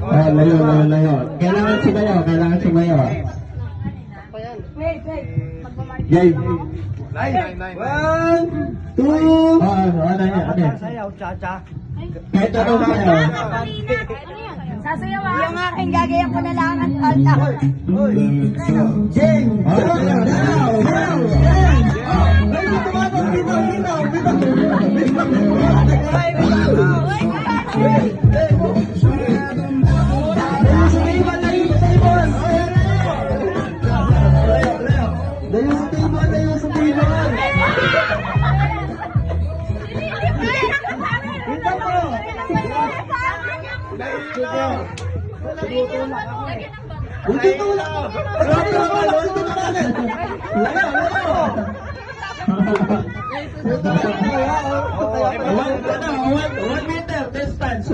Oh, layo. Kailangan sumayo. Wait. Game. 1, 2. Ano yan? Sayaw, cha-cha. Kahit ano sayaw. Sasayaw ah. Yung aking gagayan ko na lang ang alta. Jeng! Layo sa table! One meter distance.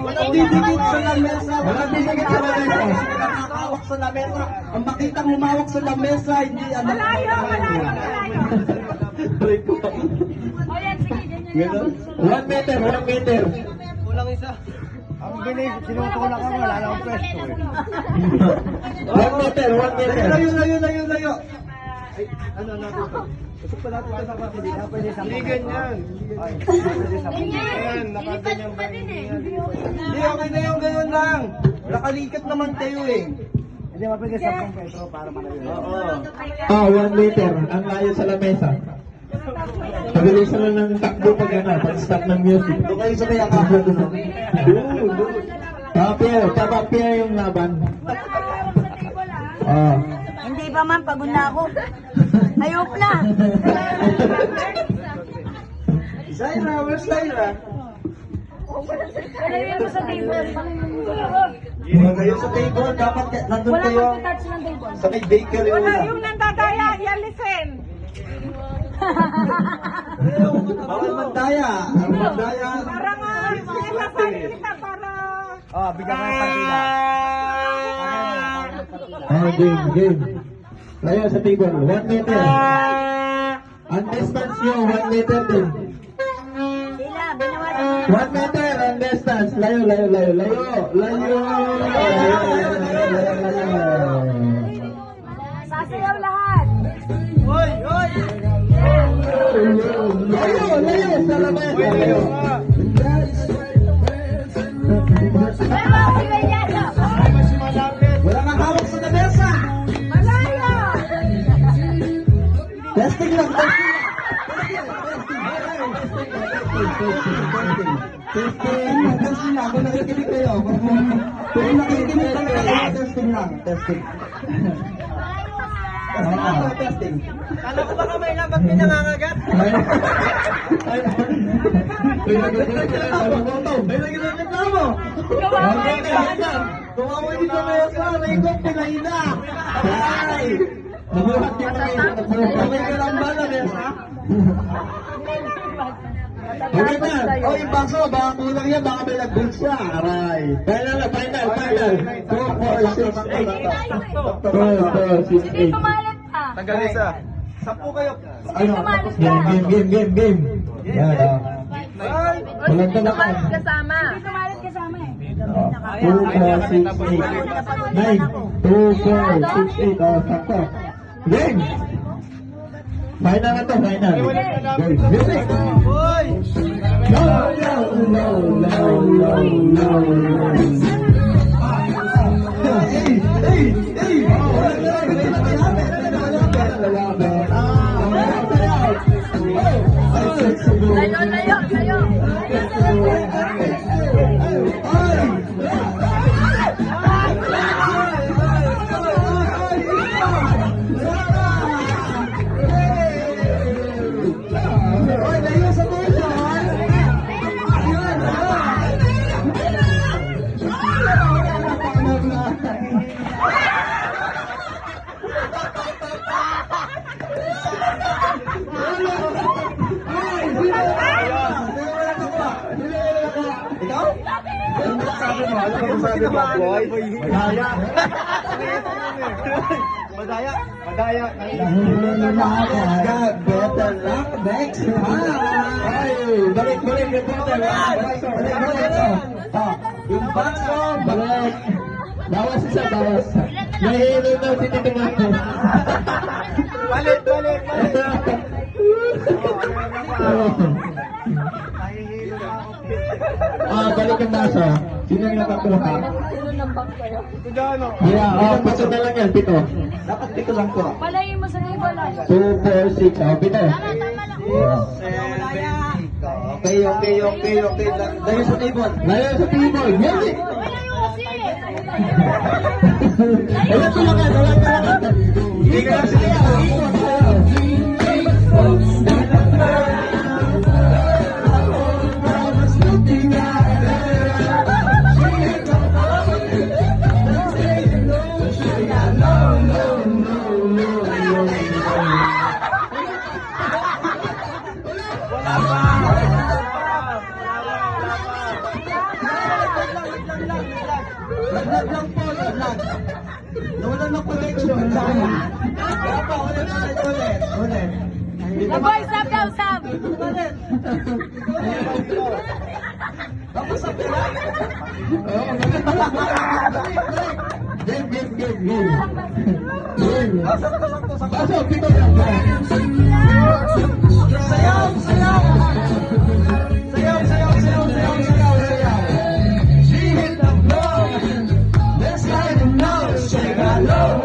Walang didikit sa lamesa. Nakakawak sa lamesa. Ang makitang humawak sa lamesa, hindi ano. Malayo. Ganon? 1 meter. Kulang isa. Ang bilis, sinutulak ako, wala lang pwesto eh. 1 meter. Layo. Ay, ano natin ito? Gusto pa natin ito sa kapatid. Hindi na pwede sa kapatid. Hindi ganyan. Ay, pwede sa kapatid. Ayan, nakaganyan ba? Hindi, okay na yung ganyan lang. Nakalikat naman tayo eh. Hindi, mapagay sa Petro para malayo. Oo. 1 meter. Ang layo sa lamesa. Pabilisan lang ng takbo pag start ng music. Doon kayo sa may akabla doon. Tapapia yung laban. Hindi pa man, pagod na ako. Ayop na. Zaira, where's Zaira? Malayo mo sa table. Kayo sa table, dapat nandun Wala kayo kang touch ng table. sa may bakery. Wala, yung nandadaya, yalisen. Bawal mandaya. Ang mandaya. Para nga, isasabi kita para... Bigyan ka ng partida. Game. Layo sa table. 1 meter. Ang distance nyo, 1 meter din. Sila, binawasan. 1 meter ang distance. Layo. Sasayaw lahat. Hoy! Layo sa lamesa. Wala kang hawak sa lamesa! Malayo. Testing lang! Testing lang! Kung nakikinig kayo. Kung nakikinig kayo, testing lang. Testing. Testing. Kala ko baka may labat may nangangagat. May nagagalit mo. Tumawa din sa mesa, may ikot pinahina. Ay! Nabuhat niya na kayo. May kalamba na mesa. Okay na. O, yung baso, baka kulang yan, baka may nagbulsa. Aray. Final. 2, 4, 6, 8. 2, 4, 6, Hindi 8. kumalat pa. Tanggal isa. 10 kayo. Game. Yan. Ay! Walang talakan. Kasama. Hindi kumalat kasama eh. 2, 4, 6, 8. 9. 2, 4, 6, 8. Sakto. Game. Final na to. Game. Music. Hoy! Layo. Ikaw? Sabi mo, ano ka sabi mo, boy? Madaya. Madaya. God, better luck next time. Balik. Baso! Balik. Bawas isa, bawas. Nahihilo daw si Tito Marco. Balik, balik, balik! Balik ang baso. Sino yung nakakuha? Kudano? Yeah, pito na lang yan, pito. Dapat pito lang to. Palayin mo sa table. 2, 4, 6, pito. Tama lang. Okay. Layo sa table. Layo sa table. Music! Palayo kasi. Wala tulakan, wala tulakan. Hindi ka lang sayaw. Ikot, sayaw. Lag lang po, lag. Nawalan ng connection. Ulit. The boy, sab daw, sab. Tapos sa pila. Game. Sakto. Baso, pito lang. Sayaw. She hit the floor. Let's let him know. Shake it low.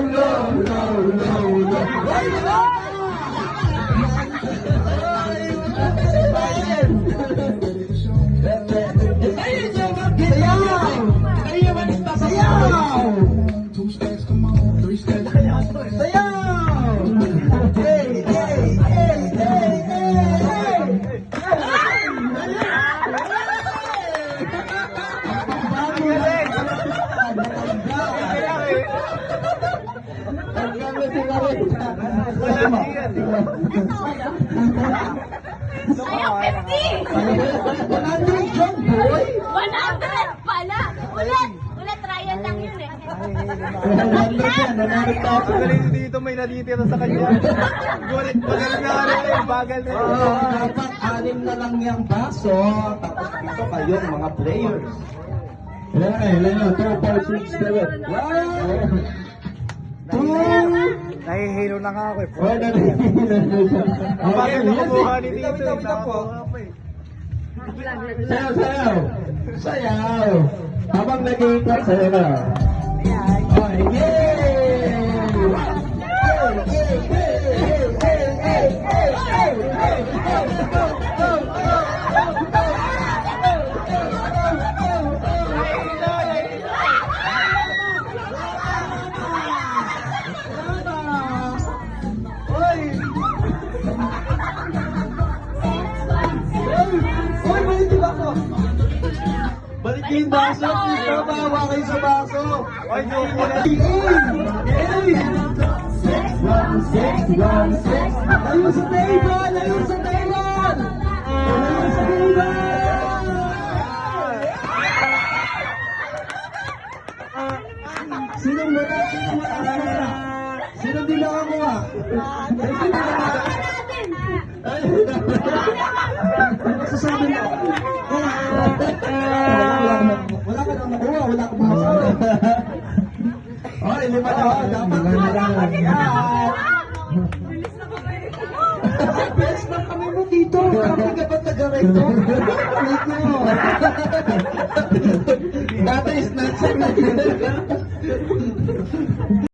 Ayaw, 50. 100 jump, boy. 100 pala. Ulit, trial lang yun eh. Ang galing dito, may natitira sa kanya. Gulit, magaling na yung bagal na yun. Dapat 6 na lang yung baso, tapos dito kayong mga players. Ilan 2, 4, 6, 7. Nahihilo na nga ako eh. Ang Bakit na kumuha ni dito? Itaw po. Sayaw. Habang nag-iikot, sayaw na. Okay, Balik yung baso, please na bawa kayo sa baso. Ay, joke mo na. Layo sa table! Sino wala? Sino di nakakuha? Sasabi mo. Wala ka nang nakuha, wala ka nang masabi. Okay, 5 na. Dapat best na kami mo dito. Kami ka ba taga-recto? Dati is not